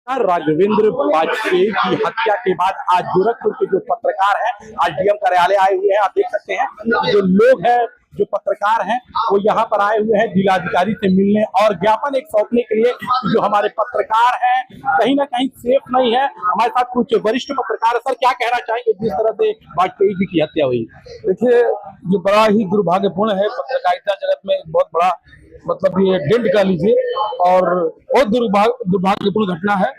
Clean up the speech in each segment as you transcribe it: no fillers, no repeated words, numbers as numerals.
राघवेंद्र वाजपेयी की हत्या के बाद आज गोरखपुर के जो पत्रकार हैं आज डीएम कार्यालय आए हुए हैं। आप देख सकते हैं जो लोग हैं, जो पत्रकार हैं, वो यहाँ पर आए हुए हैं जिलाधिकारी से मिलने और ज्ञापन एक सौंपने के लिए। जो हमारे पत्रकार हैं कहीं ना कहीं सेफ नहीं है। हमारे साथ कुछ वरिष्ठ पत्रकार है। सर, क्या कहना चाहेंगे जिस तरह से वाजपेयी जी की हत्या हुई? देखिए, ये बड़ा ही दुर्भाग्यपूर्ण है। पत्रकारिता जगत में एक बहुत बड़ा ये डेंट कह लीजिए और बहुत दुर्भाग्यपूर्ण घटना है।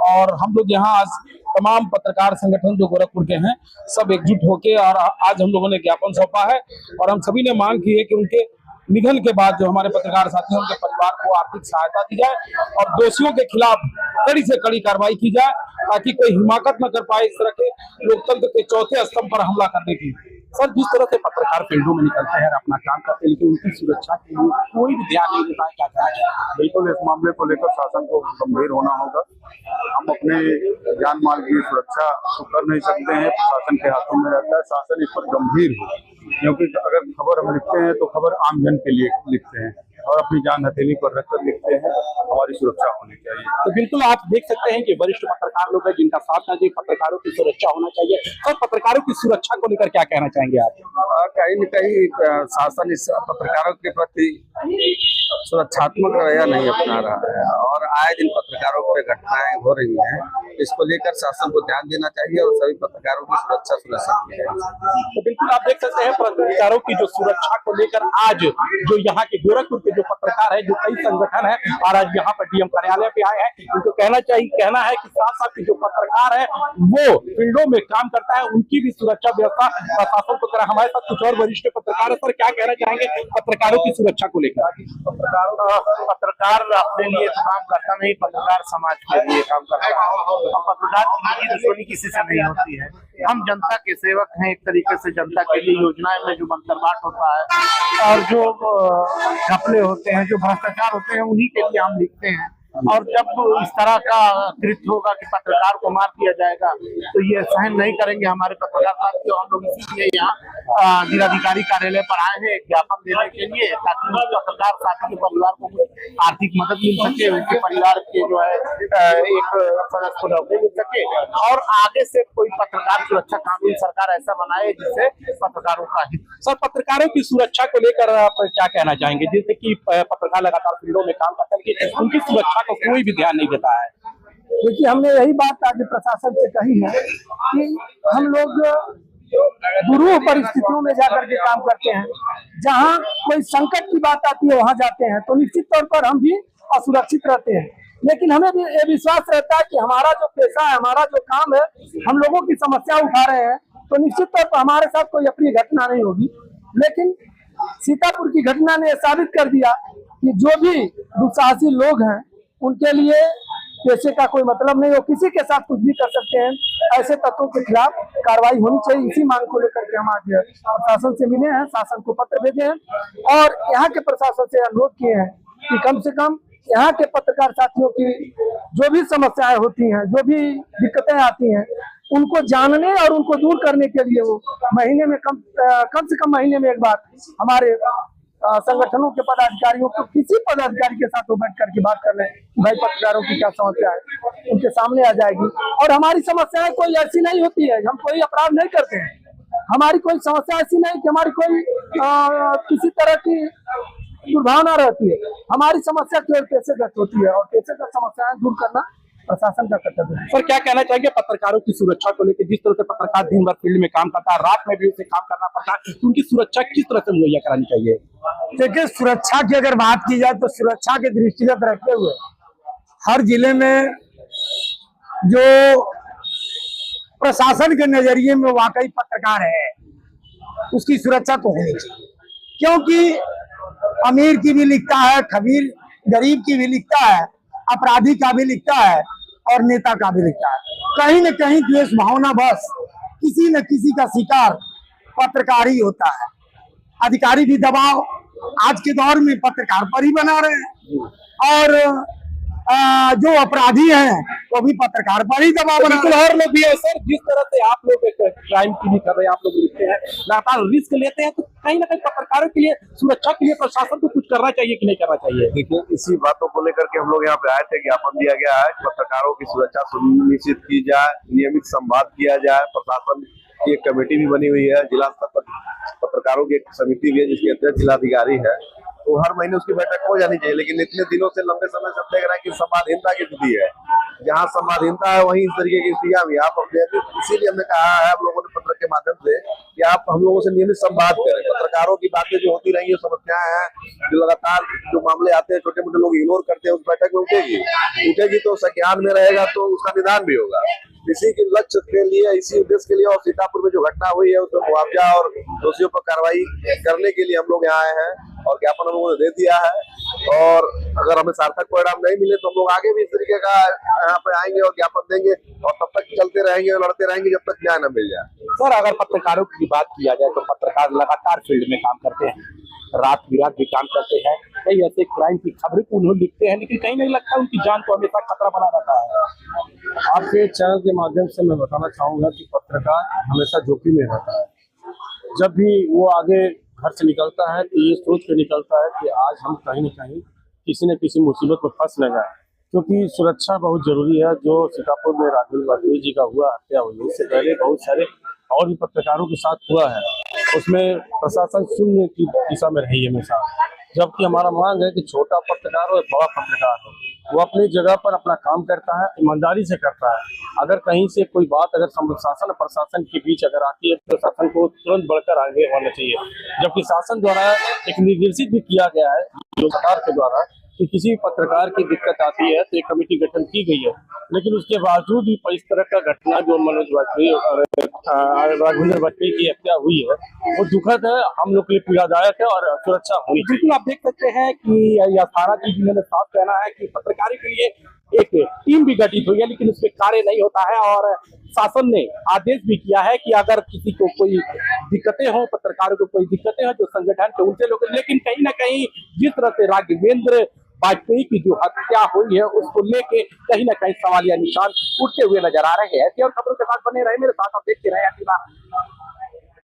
और हम लोग यहाँ आज तमाम पत्रकार संगठन जो गोरखपुर के हैं सब एकजुट होके और आज हम लोगों ने ज्ञापन सौंपा है और हम सभी ने मांग की है कि उनके निधन के बाद जो हमारे पत्रकार साथी हैं उनके परिवार को आर्थिक सहायता दी जाए और दोषियों के खिलाफ कड़ी से कड़ी कार्रवाई की जाए ताकि कोई हिमाकत न कर पाए इस तरह के लोकतंत्र के चौथे स्तंभ पर हमला करने की। सर, जिस तरह से पत्रकार फील्डों में निकलते हैं अपना काम करते हैं लेकिन उनकी सुरक्षा के लिए कोई भी ध्यान नहीं देता है, क्या कहा जाए? बिल्कुल, इस मामले को लेकर शासन को गंभीर होना होगा। हम अपने जान माल की सुरक्षा तो कर नहीं सकते हैं, प्रशासन के हाथों में रहता है। शासन इस पर गंभीर हो, क्योंकि अगर खबर हम लिखते हैं तो खबर आम जन के लिए लिखते हैं और अपनी जान हथेली पर रखकर लिखते हैं। हमारी सुरक्षा होनी चाहिए। तो बिल्कुल आप देख सकते हैं कि वरिष्ठ पत्रकार लोग हैं जिनका साथ चाहिए, पत्रकारों की सुरक्षा होना चाहिए। और पत्रकारों की सुरक्षा को लेकर क्या कहना चाहेंगे आप? कहीं न कहीं शासन इस पत्रकारों के प्रति सुरक्षात्मक रवैया नहीं अपना रहा है और आए दिन पत्रकारों पर घटनाएं हो रही हैं। इसको लेकर शासन को ध्यान देना चाहिए और सभी पत्रकारों की सुरक्षा सुनिश्चित की जाए। तो बिल्कुल आप देख सकते हैं पत्रकारों की जो सुरक्षा को लेकर आज जो यहाँ के गोरखपुर के जो पत्रकार है, जो कई संगठन है और आज यहाँ पर डीएम कार्यालय पे आए हैं, उनको कहना है कि साथ साथ जो पत्रकार है वो फील्डों में काम करता है, उनकी भी सुरक्षा व्यवस्था प्रशासन को करा। हमारे साथ कुछ और वरिष्ठ पत्रकार है। सर, क्या कहना चाहेंगे पत्रकारों की सुरक्षा को लेकर? पत्रकार अपने लिए तो काम करता नहीं, पत्रकार समाज के लिए काम करता है। पत्रकार की दुश्मनी किसी से नहीं होती है। हम जनता के सेवक हैं, एक तरीके से जनता के लिए योजनाएं में जो बंदरबाट होता है और जो घपले होते हैं, जो भ्रष्टाचार होते हैं, उन्हीं के लिए हम लिखते हैं। और जब इस तरह का कृत्य होगा कि पत्रकार को मार दिया जाएगा तो ये सहन नहीं करेंगे हमारे पत्रकार साथी। हम लोग इसीलिए यहाँ जिलाधिकारी कार्यालय पर आए हैं ज्ञापन देने के लिए, ताकि उस पत्रकार साथी के परिवार को कुछ आर्थिक मदद मिल सके, उनके परिवार के जो है एक सदस्य को नौकरी मिल सके और आगे से कोई पत्रकार सुरक्षा कानून सरकार ऐसा बनाए जिससे पत्रकारों का हित। सर, पत्रकारों की सुरक्षा को लेकर आप क्या कहना चाहेंगे? जैसे कि पत्रकार लगातार फील्डों में काम करते हैं लेकिन उनकी सुरक्षा को कोई भी ध्यान नहीं देता है। देखिए, हमने यही बात आगे प्रशासन से कही है कि हम लोग दुरूह परिस्थितियों में जाकर के काम करते हैं। जहां कोई संकट की बात आती है वहां जाते हैं तो निश्चित तौर पर हम भी असुरक्षित रहते हैं, लेकिन हमें भी ये विश्वास रहता है कि हमारा जो पेशा है, हमारा जो काम है, हम लोगों की समस्या उठा रहे हैं तो निश्चित तौर पर हमारे साथ कोई अप्रिय घटना नहीं होगी। लेकिन सीतापुर की घटना ने साबित कर दिया कि जो भी दुस्साहसी लोग हैं उनके लिए पैसे का कोई मतलब नहीं हो, किसी के साथ कुछ भी कर सकते हैं। ऐसे तत्वों के खिलाफ कार्रवाई होनी चाहिए। इसी मांग को लेकर के हम आज प्रशासन से मिले हैं, शासन को पत्र भेजे हैं और यहाँ के प्रशासन से अनुरोध किए हैं कि कम से कम यहाँ के पत्रकार साथियों की जो भी समस्याएं होती हैं, जो भी दिक्कतें आती हैं, उनको जानने और उनको दूर करने के लिए वो महीने में कम से कम महीने में एक बार हमारे संगठनों के पदाधिकारियों को किसी पदाधिकारी के साथ वो बैठ करके बात कर लें, भाई पत्रकारों की क्या समस्या है, उनके सामने आ जाएगी। और हमारी समस्याएं कोई ऐसी नहीं होती है, हम कोई अपराध नहीं करते हैं। हमारी कोई समस्या ऐसी नहीं कि हमारी कोई किसी तरह की दुर्भावना रहती है। हमारी समस्या केवल पैसेगत होती है और पैसेगत समस्याएं दूर करना प्रशासन का कर्तव्य है। सर, क्या कहना चाहेंगे पत्रकारों की सुरक्षा को लेकर? जिस तरह से पत्रकार दिन भर फील्ड में काम करता है, रात में भी उसे काम करना पड़ता है, तो उनकी सुरक्षा किस तरह से मुहैया करानी चाहिए? देखिए, सुरक्षा की अगर बात की जाए तो सुरक्षा के दृष्टिगत रखते हुए हर जिले में जो प्रशासन के नजरिए में वाकई पत्रकार है उसकी सुरक्षा तो होनी चाहिए, क्योंकि अमीर की भी लिखता है, खबीर गरीब की भी लिखता है, अपराधी का भी लिखता है और नेता का भी लिखता है। कहीं न कहीं द्वेष भावना बस किसी न किसी का शिकार पत्रकार ही होता है। अधिकारी भी दबाव आज के दौर में पत्रकार पर ही बना रहे हैं और जो अपराधी हैं वो भी पत्रकार पर ही दबाव बना बिल्कुल और लोग भी है सर, जिस तरह से आप लोग एक क्राइम की भी कर रहे हैं, आप लोग लिखते हैं, लगातार रिस्क लेते हैं, तो कहीं ना कहीं पत्रकारों के लिए, सुरक्षा के लिए प्रशासन को कुछ करना चाहिए कि नहीं करना चाहिए? देखिए, इसी बातों को लेकर के हम लोग यहाँ पे आए थे, ज्ञापन दिया गया है, पत्रकारों की सुरक्षा सुनिश्चित की जाए, नियमित संवाद किया जाए। प्रशासन की एक कमेटी भी बनी हुई है, जिला स्तर पर पत्रकारों की एक समिति भी है जिसके अध्यक्ष जिलाधिकारी है, तो हर महीने उसकी बैठक हो जानी चाहिए। लेकिन इतने दिनों से, लंबे समय से देख रहे हैं कि संवादहीनता की स्थिति है। जहाँ संवादहीनता है वहीं इस तरीके की स्थितियां भी आप अपने, इसीलिए हमने कहा है हम लोगों ने पत्र के माध्यम से कि आप हम लोगों से नियमित संवाद करें। पत्रकारों की बातें जो होती रही, समस्याएं हैं, जो लगातार जो मामले आते हैं, छोटे मोटे लोग इग्नोर करते हैं, उस बैठक में उठेगी तो संज्ञान में रहेगा, तो उसका निदान भी होगा। इसी के लक्ष्य के लिए, इसी उद्देश्य के लिए, और सीतापुर में जो घटना हुई है उसमें मुआवजा और दोषियों पर कार्रवाई करने के लिए हम लोग यहाँ आए हैं, और ज्ञापन हम लोगों ने दे दिया है। और अगर हमें सार्थक परिणाम नहीं मिले तो हम लोग आगे भी इस तरीके का यहाँ पे आएंगे और ज्ञापन देंगे, और तब तक चलते रहेंगे और लड़ते रहेंगे जब तक न्याय न मिल जाए। सर, अगर पत्रकारों की बात किया जाए तो पत्रकार लगातार फील्ड में काम करते हैं, रात बिरात भी काम करते हैं, कई ऐसे क्राइम की खबरें उन्होंने लिखते हैं, लेकिन कहीं नहीं लगता उनकी जान को हमेशा खतरा बना रहता है। आपके चैनल के माध्यम से मैं बताना चाहूंगा कि पत्रकार हमेशा जोखिम में रहता है। जब भी वो आगे घर से निकलता है तो ये सोच के निकलता है कि आज हम कहीं न कहीं किसी न किसी मुसीबत में फंस न जाए, क्योंकि सुरक्षा बहुत जरूरी है। जो सीतापुर में राघवेंद्र वाजपेयी जी का हुआ, हत्या हुई, इससे पहले बहुत सारे और भी पत्रकारों के साथ हुआ है, उसमें प्रशासन शून्य की दिशा में रही हमेशा। जबकि हमारा मांग है कि छोटा पत्रकार हो या बड़ा पत्रकार हो, वो अपनी जगह पर अपना काम करता है, ईमानदारी से करता है। अगर कहीं से कोई बात अगर शासन और प्रशासन के बीच अगर आती है तो शासन को तुरंत बढ़कर आगे बढ़ना चाहिए। जबकि शासन द्वारा एक निर्देशित भी किया गया है जो सरकार के द्वारा कि किसी भी पत्रकार की दिक्कत आती है तो एक कमेटी गठन की गई है, लेकिन उसके बावजूद भी इस तरह का घटना जो मनोज वाजपेयी और राघवेंद्र वाजपेयी की हत्या हुई है वो दुखद है, हम लोग के लिए पीड़ादायक है और सुरक्षा होनी चाहिए। बिल्कुल, आप देख सकते हैं कि अस्थाना जी ने साफ कहना है कि पत्रकारों के लिए एक टीम भी गठित हुई है, लेकिन उसमें कार्य नहीं होता है, और शासन ने आदेश भी किया है कि अगर किसी को कोई दिक्कतें हो, पत्रकारों को कोई दिक्कतें हो, जो संगठन के उनसे लोग, लेकिन कहीं ना कहीं जिस तरह से राघवेंद्र वाजपेयी की जो हत्या हुई है उसको लेके कहीं ना कहीं सवालिया निशान उठते हुए नजर आ रहे हैं। और खबरों के साथ बने रहे मेरे साथ, आप देखते रहे।